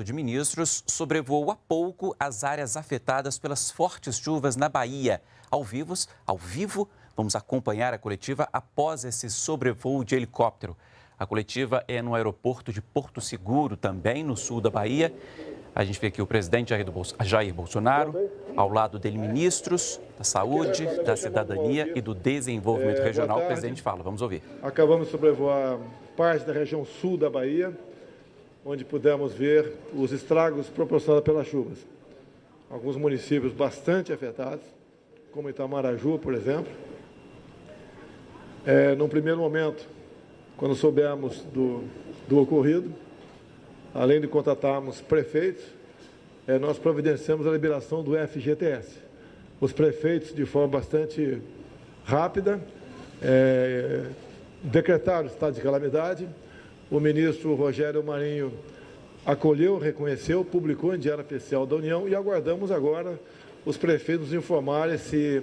De ministros sobrevoou há pouco as áreas afetadas pelas fortes chuvas na Bahia. Ao vivo, vamos acompanhar a coletiva após esse sobrevoo de helicóptero. A coletiva é no aeroporto de Porto Seguro, também no sul da Bahia. A gente vê aqui o presidente Jair Bolsonaro, ao lado dele ministros da Saúde, da Cidadania e do Desenvolvimento Regional. O presidente fala, vamos ouvir. Acabamos de sobrevoar parte da região sul da Bahia, onde pudemos ver os estragos proporcionados pelas chuvas. Alguns municípios bastante afetados, como Itamaraju, por exemplo. Num primeiro momento, quando soubemos do ocorrido, além de contatarmos prefeitos, nós providenciamos a liberação do FGTS. Os prefeitos, de forma bastante rápida, decretaram o estado de calamidade. O ministro Rogério Marinho acolheu, reconheceu, publicou em Diário Oficial da União e aguardamos agora os prefeitos informarem se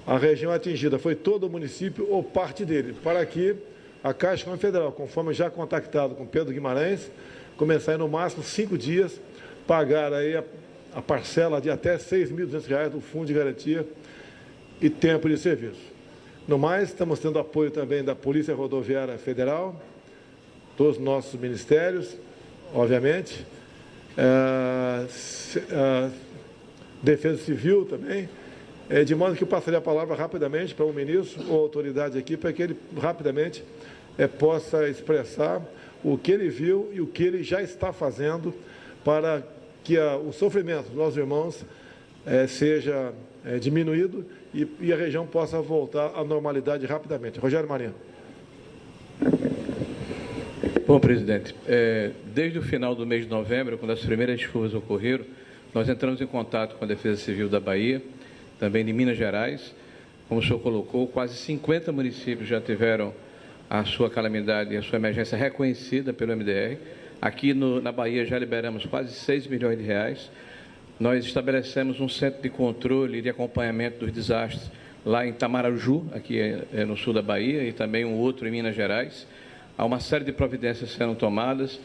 a região atingida foi todo o município ou parte dele, para que a Caixa Econômica Federal, conforme já contactado com Pedro Guimarães, começar em no máximo 5 dias, pagar aí a parcela de até R$ 6.200 do Fundo de Garantia e tempo de serviço. No mais, estamos tendo apoio também da Polícia Rodoviária Federal, dos nossos ministérios, obviamente, Defesa Civil também, de modo que eu passaria a palavra rapidamente para o ministro ou a autoridade aqui, para que ele rapidamente possa expressar o que ele viu e o que ele já está fazendo para que o sofrimento dos nossos irmãos seja diminuído e a região possa voltar à normalidade rapidamente. Rogério Marinho. Bom, presidente, desde o final do mês de novembro, quando as primeiras chuvas ocorreram, nós entramos em contato com a Defesa Civil da Bahia, também de Minas Gerais. Como o senhor colocou, quase 50 municípios já tiveram a sua calamidade e a sua emergência reconhecida pelo MDR. Aqui na Bahia já liberamos quase R$ 6 milhões. Nós estabelecemos um centro de controle e de acompanhamento dos desastres lá em Itamaraju, aqui no sul da Bahia, e também um outro em Minas Gerais. Há uma série de providências sendo tomadas,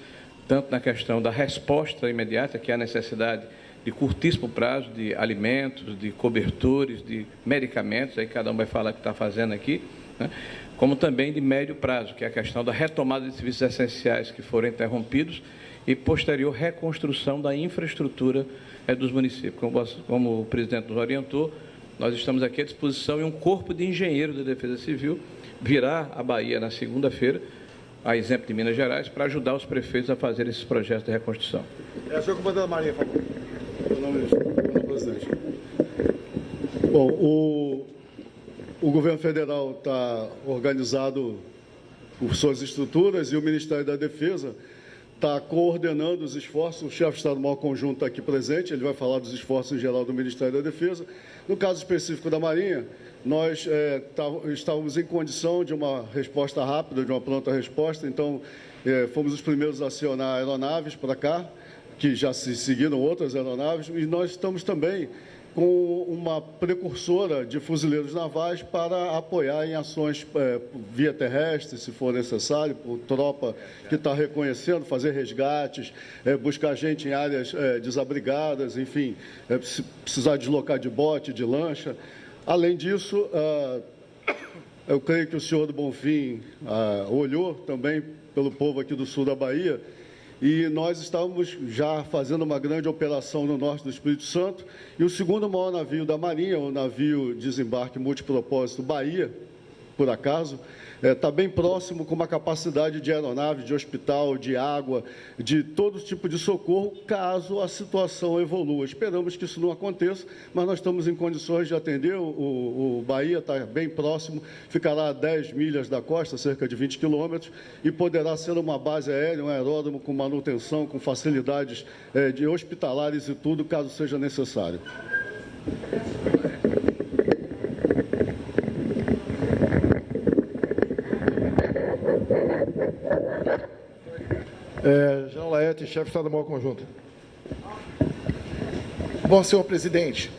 tanto na questão da resposta imediata, que é a necessidade de curtíssimo prazo, de alimentos, de cobertores, de medicamentos, aí cada um vai falar o que está fazendo aqui, né? Como também de médio prazo, que é a questão da retomada de serviços essenciais que foram interrompidos e posterior reconstrução da infraestrutura dos municípios. Como o presidente nos orientou, nós estamos aqui à disposição e um corpo de engenheiros da Defesa Civil virá à Bahia na segunda-feira, a exemplo de Minas Gerais, para ajudar os prefeitos a fazer esses projetos de reconstrução. Senhor comandante Marinho, por favor. Meu nome é presidente. Bom, o governo federal está organizado por suas estruturas e o Ministério da Defesa está coordenando os esforços. O chefe de Estado-Maior Conjunto está aqui presente, ele vai falar dos esforços em geral do Ministério da Defesa. No caso específico da Marinha, nós estávamos em condição de uma resposta rápida, de uma pronta resposta, então fomos os primeiros a acionar aeronaves para cá, que já se seguiram outras aeronaves, e nós estamos também com uma precursora de fuzileiros navais para apoiar em ações via terrestre, se for necessário, por tropa que está reconhecendo, fazer resgates, buscar gente em áreas desabrigadas, enfim, se precisar deslocar de bote, de lancha. Além disso, eu creio que o senhor do Bonfim olhou também pelo povo aqui do sul da Bahia, e nós estávamos já fazendo uma grande operação no norte do Espírito Santo, e o segundo maior navio da Marinha, o navio desembarque multipropósito Bahia, por acaso, está bem próximo, com uma capacidade de aeronave, de hospital, de água, de todo tipo de socorro, caso a situação evolua. Esperamos que isso não aconteça, mas nós estamos em condições de atender. O Bahia está bem próximo, ficará a 10 milhas da costa, cerca de 20 quilômetros, e poderá ser uma base aérea, um aeródromo com manutenção, com facilidades de hospitalares e tudo, caso seja necessário. Jean Laerte, chefe de Estado-Maior Conjunto. Bom, senhor presidente,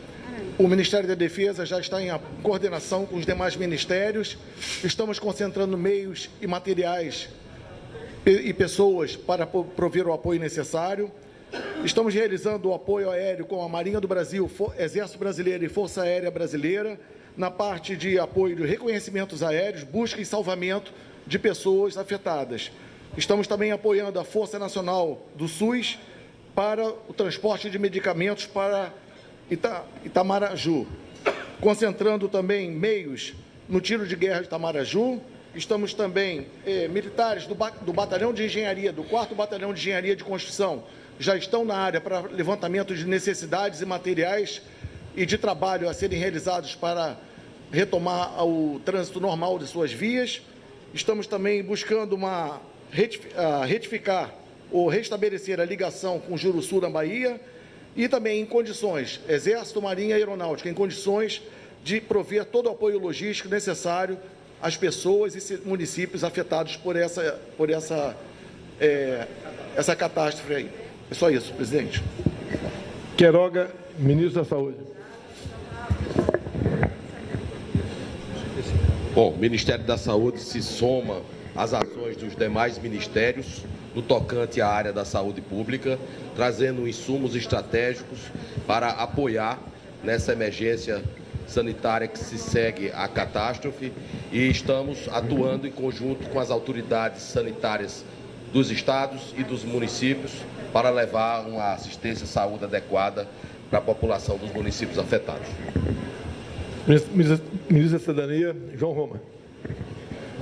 o Ministério da Defesa já está em coordenação com os demais ministérios. Estamos concentrando meios e materiais e pessoas para prover o apoio necessário. Estamos realizando o apoio aéreo com a Marinha do Brasil, Exército Brasileiro e Força Aérea Brasileira, na parte de apoio de reconhecimentos aéreos, busca e salvamento de pessoas afetadas. Estamos também apoiando a Força Nacional do SUS para o transporte de medicamentos para Itamaraju, concentrando também meios no tiro de guerra de Itamaraju. Estamos também, militares do Batalhão de Engenharia, do 4º Batalhão de Engenharia de Construção, já estão na área para levantamento de necessidades e materiais e de trabalho a serem realizados para retomar o trânsito normal de suas vias. Estamos também buscando retificar ou restabelecer a ligação com Juruçu, na Bahia, e também em condições, Exército, Marinha e Aeronáutica, em condições de prover todo o apoio logístico necessário às pessoas e municípios afetados por essa catástrofe aí. É só isso, presidente. Queiroga, ministro da Saúde. Bom, o Ministério da Saúde se soma às ações dos demais ministérios no tocante à área da saúde pública, trazendo insumos estratégicos para apoiar nessa emergência sanitária que se segue à catástrofe, e estamos atuando em conjunto com as autoridades sanitárias dos estados e dos municípios para levar uma assistência à saúde adequada para a população dos municípios afetados. Ministro da Cidadania, João Roma.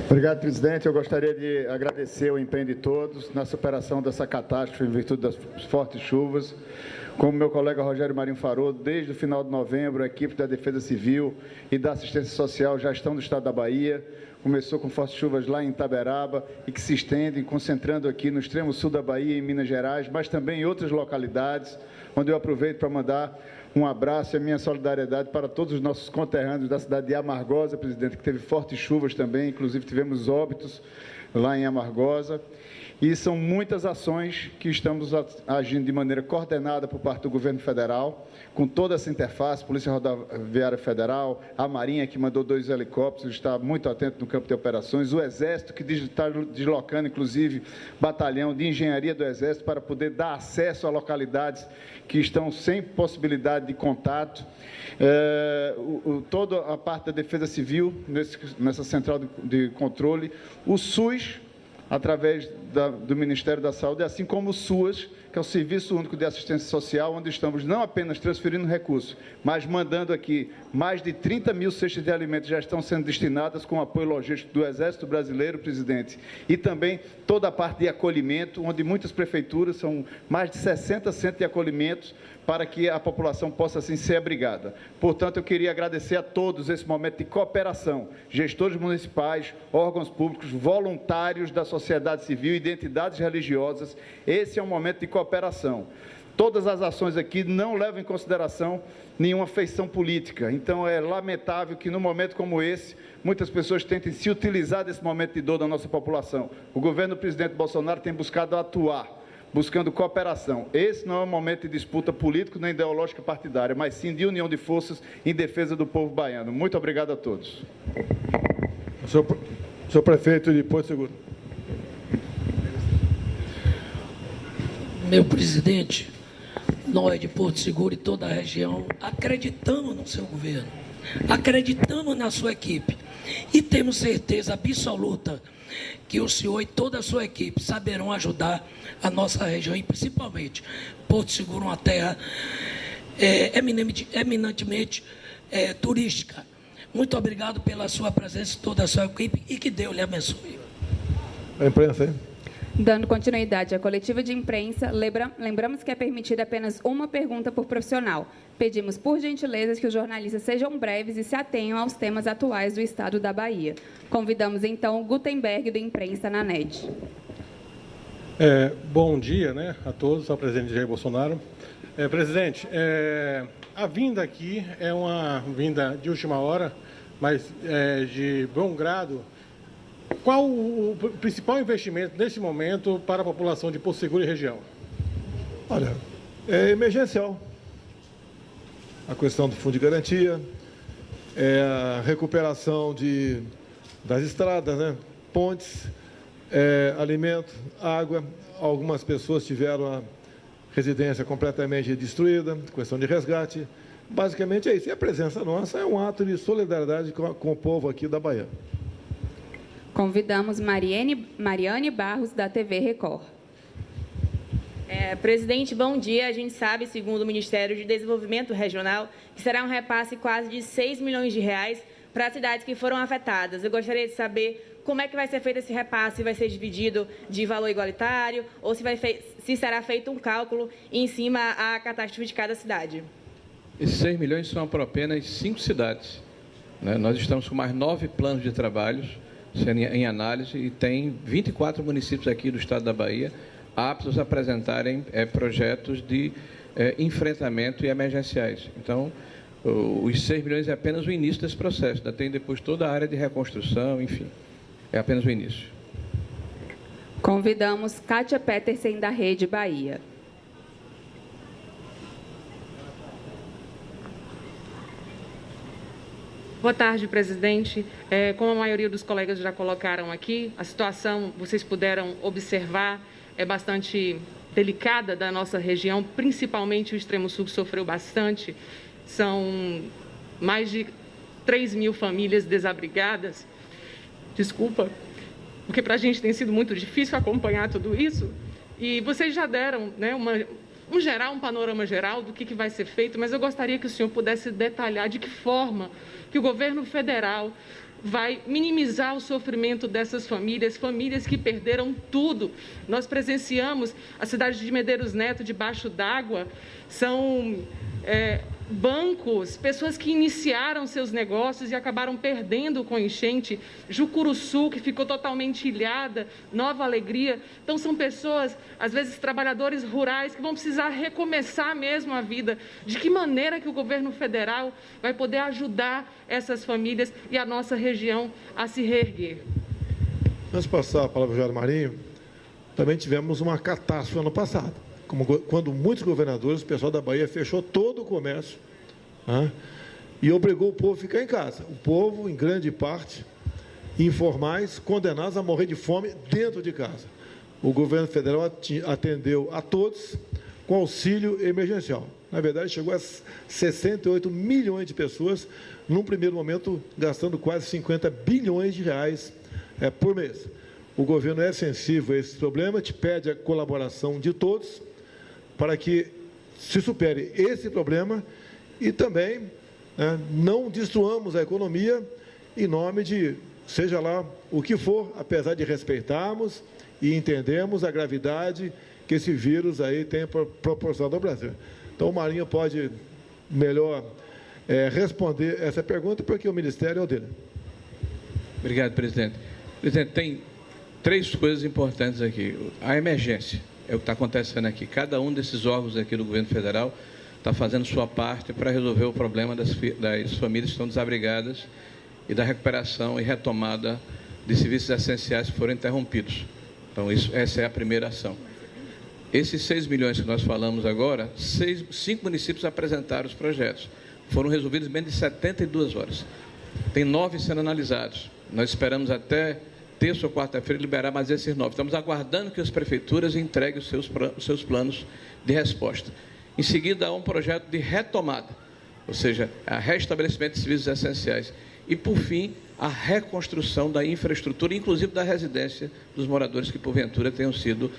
Obrigado, presidente. Eu gostaria de agradecer o empenho de todos na superação dessa catástrofe em virtude das fortes chuvas. Como meu colega Rogério Marinho falou, desde o final de novembro, a equipe da Defesa Civil e da Assistência Social já estão no estado da Bahia. Começou com fortes chuvas lá em Itaberaba e que se estendem, concentrando aqui no extremo sul da Bahia, em Minas Gerais, mas também em outras localidades, onde eu aproveito para mandar um abraço e a minha solidariedade para todos os nossos conterrâneos da cidade de Amargosa, presidente, que teve fortes chuvas também, inclusive tivemos óbitos lá em Amargosa. E são muitas ações que estamos agindo de maneira coordenada por parte do governo federal, com toda essa interface, Polícia Rodoviária Federal, a Marinha, que mandou 2 helicópteros, está muito atento no campo de operações, o Exército, que está deslocando, inclusive, batalhão de engenharia do Exército para poder dar acesso a localidades que estão sem possibilidade de contato. Toda a parte da Defesa Civil, nessa central de controle, o SUS, através do Ministério da Saúde, assim como o SUAS, que é o Serviço Único de Assistência Social, onde estamos não apenas transferindo recursos, mas mandando aqui mais de 30 mil cestas de alimentos já estão sendo destinadas com apoio logístico do Exército Brasileiro, presidente, e também toda a parte de acolhimento, onde muitas prefeituras, são mais de 60 centros de acolhimentos, para que a população possa, assim, ser abrigada. Portanto, eu queria agradecer a todos esse momento de cooperação, gestores municipais, órgãos públicos, voluntários da sociedade civil, identidades religiosas. Esse é um momento de cooperação. Todas as ações aqui não levam em consideração nenhuma feição política. Então, é lamentável que, num momento como esse, muitas pessoas tentem se utilizar desse momento de dor da nossa população. O governo do presidente Bolsonaro tem buscado atuar, buscando cooperação. Esse não é um momento de disputa política nem ideológica partidária, mas sim de união de forças em defesa do povo baiano. Muito obrigado a todos. Senhor prefeito de Porto Seguro. Meu presidente, nós de Porto Seguro e toda a região acreditamos no seu governo, acreditamos na sua equipe e temos certeza absoluta que o senhor e toda a sua equipe saberão ajudar a nossa região e principalmente Porto Seguro, uma terra eminentemente turística. Muito obrigado pela sua presença, toda a sua equipe, e que Deus lhe abençoe. A imprensa, hein? Dando continuidade à coletiva de imprensa, lembramos que é permitida apenas uma pergunta por profissional. Pedimos, por gentileza, que os jornalistas sejam breves e se atenham aos temas atuais do estado da Bahia. Convidamos, então, o Gutenberg, do Imprensa, na NED. Bom dia, a todos, ao presidente Jair Bolsonaro. Presidente, a vinda aqui é uma vinda de última hora, mas de bom grado. Qual o principal investimento nesse momento para a população de Porto Seguro e região? Olha, é emergencial. A questão do fundo de garantia, a recuperação das estradas, pontes, alimento, água. Algumas pessoas tiveram a residência completamente destruída, questão de resgate. Basicamente é isso. E a presença nossa é um ato de solidariedade com o povo aqui da Bahia. Convidamos Mariane Barros, da TV Record. Presidente, bom dia. A gente sabe, segundo o Ministério de Desenvolvimento Regional, que será um repasse quase de 6 milhões de reais para as cidades que foram afetadas. Eu gostaria de saber como é que vai ser feito esse repasse, vai ser dividido de valor igualitário ou se será feito um cálculo em cima à catástrofe de cada cidade. Esses 6 milhões são para apenas 5 cidades. Né? Nós estamos com mais 9 planos de trabalhos sendo em análise e tem 24 municípios aqui do estado da Bahia aptos a apresentarem projetos de enfrentamento e emergenciais. Então, os 6 milhões é apenas o início desse processo. Ainda tem depois toda a área de reconstrução, enfim. É apenas o início. Convidamos Kátia Petersen, da Rede Bahia. Boa tarde, presidente. Como a maioria dos colegas já colocaram aqui, a situação, vocês puderam observar, é bastante delicada da nossa região, principalmente o extremo sul que sofreu bastante. São mais de 3 mil famílias desabrigadas. Desculpa, porque para a gente tem sido muito difícil acompanhar tudo isso. E vocês já deram, né, um panorama geral do que vai ser feito, mas eu gostaria que o senhor pudesse detalhar de que forma que o governo federal vai minimizar o sofrimento dessas famílias, famílias que perderam tudo. Nós presenciamos a cidade de Medeiros Neto debaixo d'água, são bancos, pessoas que iniciaram seus negócios e acabaram perdendo com enchente, Jucuruçu, que ficou totalmente ilhada, Nova Alegria. Então, são pessoas, às vezes, trabalhadores rurais, que vão precisar recomeçar mesmo a vida. De que maneira que o governo federal vai poder ajudar essas famílias e a nossa região a se reerguer? Antes de passar a palavra ao Jair Marinho, também tivemos uma catástrofe ano passado. Quando muitos governadores, o pessoal da Bahia fechou todo o comércio, né, e obrigou o povo a ficar em casa. O povo, em grande parte, informais, condenados a morrer de fome dentro de casa. O governo federal atendeu a todos com auxílio emergencial. Na verdade, chegou a 68 milhões de pessoas, num primeiro momento, gastando quase 50 bilhões de reais por mês. O governo é sensível a esse problema, te pede a colaboração de todos, para que se supere esse problema e também não destruamos a economia em nome de, seja lá o que for, apesar de respeitarmos e entendemos a gravidade que esse vírus aí tem proporcionado ao Brasil. Então, o Marinho pode melhor responder essa pergunta, porque o Ministério é o dele. Obrigado, presidente. Presidente, tem 3 coisas importantes aqui. A emergência. É o que está acontecendo aqui. Cada um desses órgãos aqui do governo federal está fazendo sua parte para resolver o problema das famílias que estão desabrigadas e da recuperação e retomada de serviços essenciais que foram interrompidos. Então, essa é a primeira ação. Esses 6 milhões que nós falamos agora, 5 municípios apresentaram os projetos. Foram resolvidos em menos de 72 horas. Tem 9 sendo analisados. Nós esperamos até terça ou quarta-feira liberar mais esses 9. Estamos aguardando que as prefeituras entreguem os seus planos de resposta. Em seguida, há um projeto de retomada, ou seja, a restabelecimento de serviços essenciais. E, por fim, a reconstrução da infraestrutura, inclusive da residência dos moradores que, porventura, tenham sido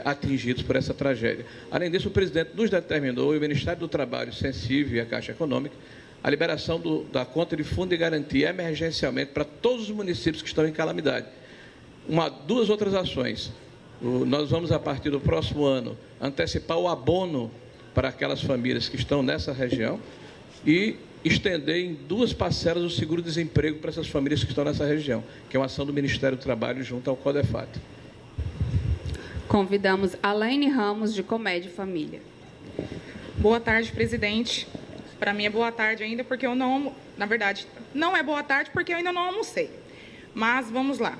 atingidos por essa tragédia. Além disso, o presidente nos determinou, e o Ministério do Trabalho, sensível, e a Caixa Econômica, a liberação da conta de fundo de garantia emergencialmente para todos os municípios que estão em calamidade. 2 outras ações. Nós vamos, a partir do próximo ano, antecipar o abono para aquelas famílias que estão nessa região e estender em 2 parcelas o seguro-desemprego para essas famílias que estão nessa região, que é uma ação do Ministério do Trabalho junto ao CODEFAT. Convidamos Alaine Ramos, de Comédia e Família. Boa tarde, presidente. Para mim é boa tarde ainda, porque eu não... Na verdade, não é boa tarde, porque eu ainda não almocei. Mas vamos lá.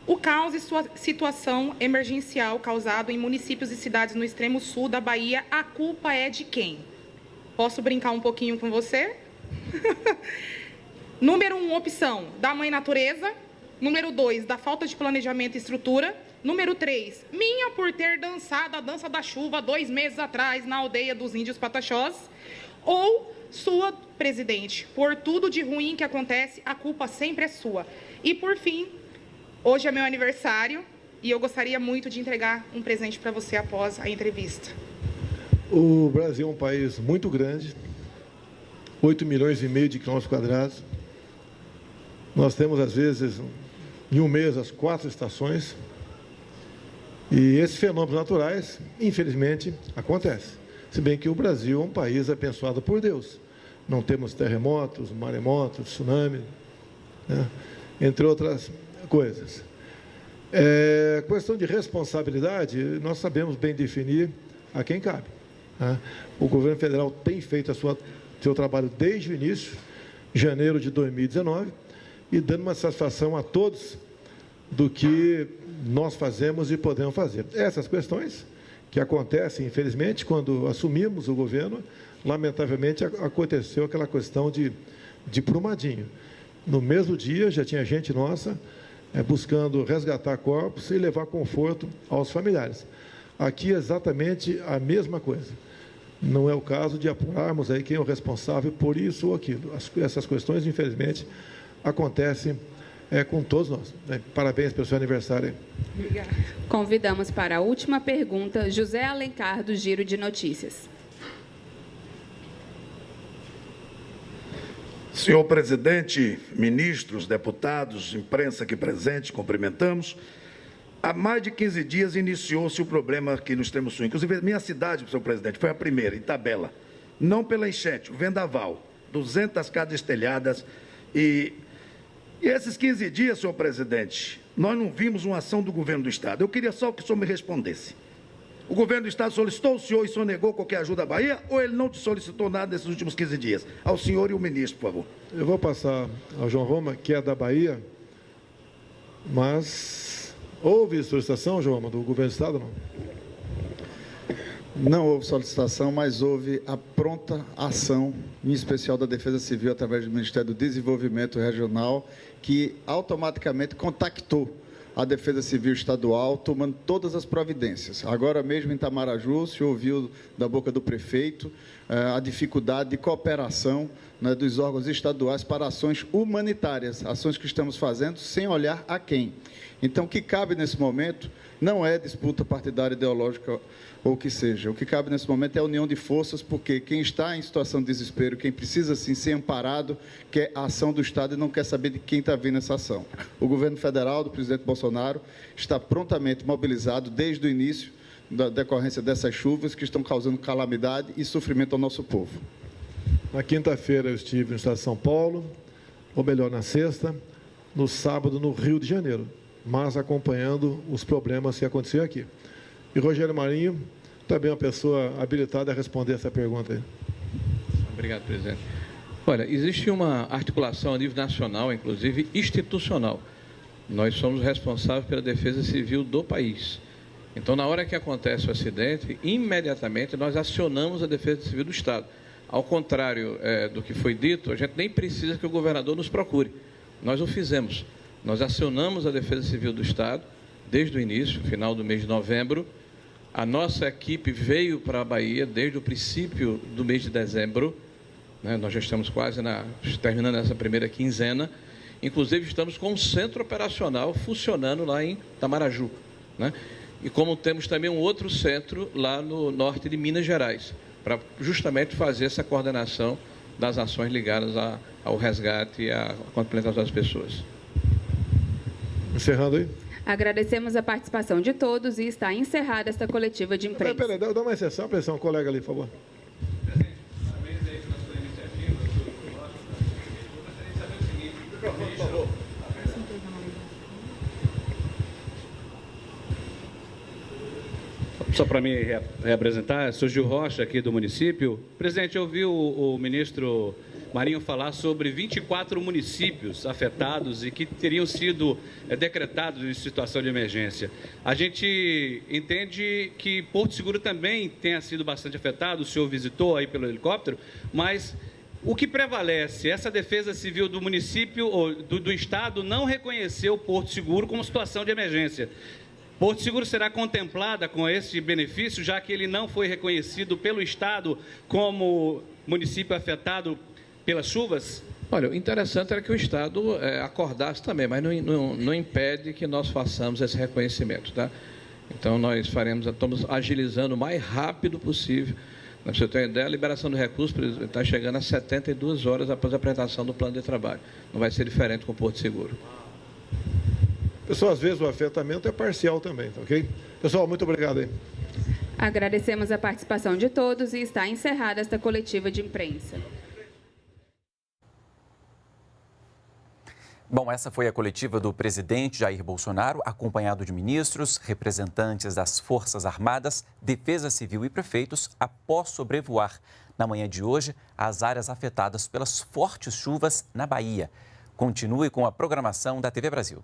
O caos e sua situação emergencial causado em municípios e cidades no extremo sul da Bahia, a culpa é de quem? Posso brincar um pouquinho com você? Número 1, opção da Mãe Natureza. Número 2, da falta de planejamento e estrutura. Número 3, minha por ter dançado a dança da chuva 2 meses atrás na aldeia dos índios Pataxós. Ou sua, presidente, por tudo de ruim que acontece, a culpa sempre é sua. E, por fim, hoje é meu aniversário e eu gostaria muito de entregar um presente para você após a entrevista. O Brasil é um país muito grande, 8,5 milhões de quilômetros quadrados. Nós temos, às vezes, em um mês, as 4 estações. E esses fenômenos naturais, infelizmente, acontecem. Se bem que o Brasil é um país abençoado por Deus. Não temos terremotos, maremotos, tsunami, né? Entre outras coisas. Questão de responsabilidade, nós sabemos bem definir a quem cabe, né? O governo federal tem feito seu trabalho desde o início, janeiro de 2019, e dando uma satisfação a todos do que nós fazemos e podemos fazer. Essas questões que acontecem, infelizmente, quando assumimos o governo, lamentavelmente aconteceu aquela questão de Brumadinho. No mesmo dia, já tinha gente nossa buscando resgatar corpos e levar conforto aos familiares. Aqui é exatamente a mesma coisa. Não é o caso de apurarmos aí quem é o responsável por isso ou aquilo. Essas questões, infelizmente, acontecem com todos nós. Parabéns pelo seu aniversário. Obrigada. Convidamos para a última pergunta José Alencar, do Giro de Notícias. Senhor presidente, ministros, deputados, imprensa aqui presente, cumprimentamos. Há mais de 15 dias iniciou-se o problema aqui no Extremo Sul. Inclusive, minha cidade, senhor presidente, foi a primeira, Itabela. Não pela enchente, o vendaval. 200 casas estelhadas. E esses 15 dias, senhor presidente, nós não vimos uma ação do governo do Estado. Eu queria só que o senhor me respondesse. O governo do Estado solicitou o senhor e o senhor negou qualquer ajuda à Bahia, ou ele não te solicitou nada nesses últimos 15 dias? Ao senhor e o ministro, por favor. Eu vou passar ao João Roma, que é da Bahia, mas houve solicitação, João Roma, do governo do Estado, não? Não houve solicitação, mas houve a pronta ação, em especial da Defesa Civil, através do Ministério do Desenvolvimento Regional, que automaticamente contactou a Defesa Civil Estadual, tomando todas as providências. Agora mesmo em Itamaraju, se ouviu da boca do prefeito a dificuldade de cooperação, né, dos órgãos estaduais para ações humanitárias, ações que estamos fazendo sem olhar a quem. Então, o que cabe nesse momento não é disputa partidária, ideológica ou o que seja. O que cabe nesse momento é a união de forças, porque quem está em situação de desespero, quem precisa sim ser amparado, quer a ação do Estado e não quer saber de quem está vindo essa ação. O governo federal do presidente Bolsonaro está prontamente mobilizado desde o início da decorrência dessas chuvas que estão causando calamidade e sofrimento ao nosso povo. Na quinta-feira eu estive no estado de São Paulo, ou melhor, na sexta, no sábado no Rio de Janeiro, mas acompanhando os problemas que aconteceram aqui. E Rogério Marinho, também uma pessoa habilitada a responder essa pergunta aí. Obrigado, presidente. Olha, existe uma articulação a nível nacional, inclusive institucional. Nós somos responsáveis pela defesa civil do país. Então, na hora que acontece o acidente, imediatamente nós acionamos a Defesa Civil do Estado. Ao contrário do que foi dito, a gente nem precisa que o governador nos procure. Nós o fizemos. Nós acionamos a Defesa Civil do Estado desde o início, final do mês de novembro. A nossa equipe veio para a Bahia desde o princípio do mês de dezembro. Né? Nós já estamos quase terminando essa primeira quinzena. Inclusive, estamos com um centro operacional funcionando lá em Itamaraju, né? E como temos também um outro centro lá no norte de Minas Gerais, para justamente fazer essa coordenação das ações ligadas ao resgate e à complementação das pessoas. Encerrando aí. Agradecemos a participação de todos e está encerrada esta coletiva de imprensa. Peraí, dá uma exceção, pressão, colega ali, por favor. Só para me reapresentar, sou Gil Rocha, aqui do município. Presidente, eu ouvi o ministro Marinho falar sobre 24 municípios afetados e que teriam sido decretados em situação de emergência. A gente entende que Porto Seguro também tenha sido bastante afetado, o senhor visitou aí pelo helicóptero, mas O que prevalece? Essa defesa civil do município ou do estado não reconheceu Porto Seguro como situação de emergência. Porto Seguro será contemplada com esse benefício, já que ele não foi reconhecido pelo estado como município afetado pelas chuvas? Olha, o interessante era que o estado acordasse também, mas não impede que nós façamos esse reconhecimento, tá? Então, nós estamos agilizando o mais rápido possível. Para você ter uma ideia, a liberação do recurso está chegando a 72 horas após a apresentação do plano de trabalho. Não vai ser diferente com o Porto Seguro. Pessoal, às vezes o afetamento é parcial também, tá ok? Pessoal, muito obrigado aí. Agradecemos a participação de todos e está encerrada esta coletiva de imprensa. Bom, essa foi a coletiva do presidente Jair Bolsonaro, acompanhado de ministros, representantes das Forças Armadas, Defesa Civil e prefeitos, após sobrevoar, na manhã de hoje, as áreas afetadas pelas fortes chuvas na Bahia. Continue com a programação da TV Brasil.